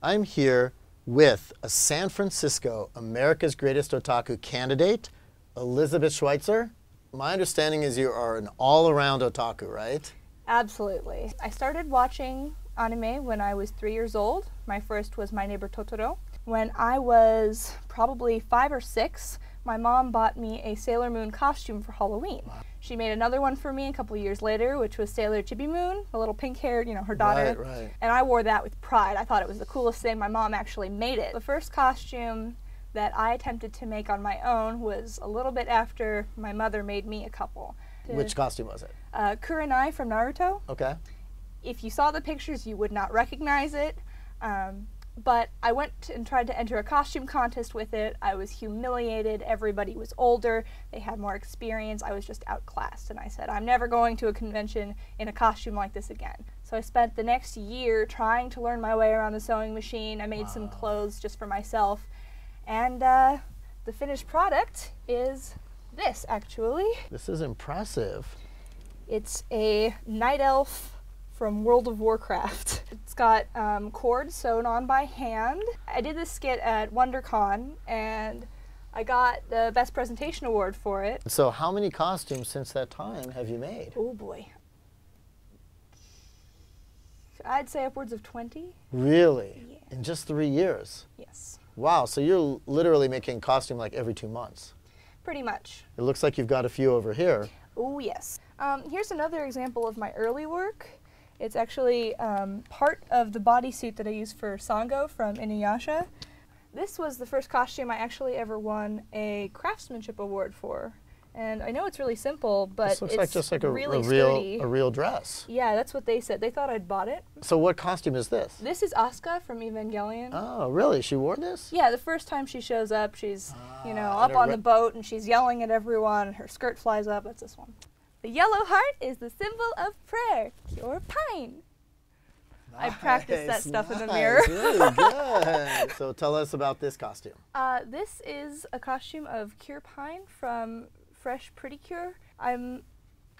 I'm here with a San Francisco America's Greatest Otaku candidate, Elizabeth Schweitzer. My understanding is you are an all-around otaku, right? Absolutely. I started watching anime when I was 3 years old. My first was My Neighbor Totoro. When I was probably 5 or 6, my mom bought me a Sailor Moon costume for Halloween. Wow. She made another one for me a couple years later, which was Sailor Chibi Moon, the little pink-haired, her daughter. Right. And I wore that with pride. I thought it was the coolest thing. My mom actually made it. The first costume that I attempted to make on my own was a little bit after my mother made me a couple. Which costume was it? Kurenai from Naruto. Okay. If you saw the pictures, you would not recognize it. But I went and tried to enter a costume contest with it. I was humiliated. Everybody was older. They had more experience. I was just outclassed. And I said, I'm never going to a convention in a costume like this again. So I spent the next year trying to learn my way around the sewing machine. I made some clothes just for myself. And the finished product is this, actually. This is impressive. It's a night elf from World of Warcraft. It's got cords sewn on by hand. I did this skit at WonderCon, and I got the Best Presentation Award for it. So how many costumes since that time have you made? Oh boy. I'd say upwards of 20. Really? Yeah. In just 3 years? Yes. Wow, so you're literally making costume like every 2 months. Pretty much. It looks like you've got a few over here. Oh yes. Here's another example of my early work. It's actually part of the bodysuit that I used for Sango from Inuyasha. This was the first costume I actually ever won a craftsmanship award for. And I know it's really simple, but this looks it's like just like really sturdy. a real dress. Yeah, that's what they said. They thought I'd bought it. So what costume is this? This is Asuka from Evangelion. Oh, really? She wore this? Yeah, the first time she shows up, she's, up on the boat and she's yelling at everyone. Her skirt flies up. That's this one. The yellow heart is the symbol of prayer. Pure pine. Nice, I practiced that stuff in the mirror. Really good. So tell us about this costume. This is a costume of Cure Pine from Fresh Pretty Cure. I'm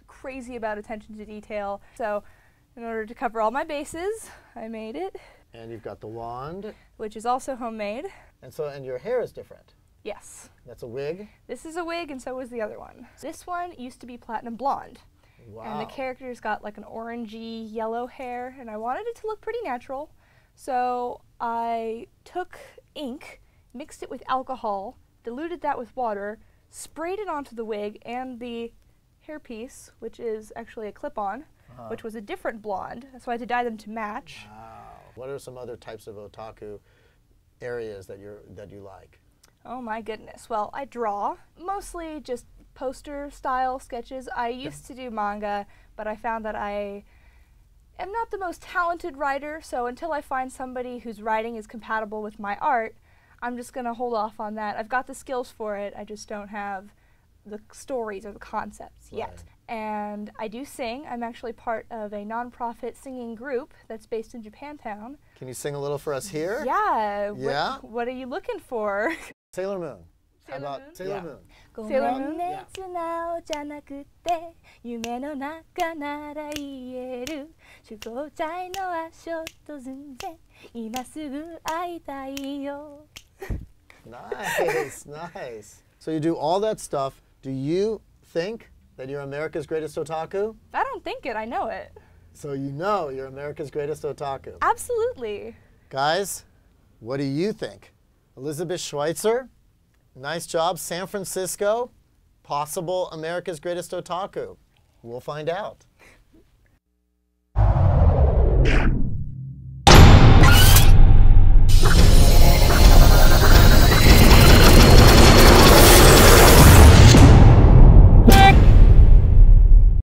crazy about attention to detail, so in order to cover all my bases, I made it. And you've got the wand. Which is also homemade. And your hair is different. Yes. That's a wig? This is a wig, and so was the other one. This one used to be platinum blonde. Wow. And the character's got like an orangey yellow hair, and I wanted it to look pretty natural. So I took ink, mixed it with alcohol, diluted that with water, sprayed it onto the wig and the hairpiece, which is actually a clip-on, which was a different blonde, so I had to dye them to match. Wow. What are some other types of otaku areas that you like? Oh my goodness. Well, I draw, mostly just poster-style sketches. I used to do manga, but I found that I am not the most talented writer, so until I find somebody whose writing is compatible with my art, I'm just going to hold off on that. I've got the skills for it, I just don't have the stories or the concepts yet. And I do sing. I'm actually part of a non-profit singing group that's based in Japantown. Can you sing a little for us here? Yeah. Yeah? What are you looking for? Sailor Moon. How Sailor about Moon? Sailor Yeah. Moon? Sailor Moon? 素直じゃなくて夢の中なら言える集合体の足音寸前今すぐ会いたいよ Nice, nice. So you do all that stuff. Do you think that you're America's greatest otaku? I don't think it, I know it. So you know you're America's greatest otaku. Absolutely. Guys, what do you think? Elizabeth Schweitzer, nice job. San Francisco, possible America's greatest otaku. We'll find out.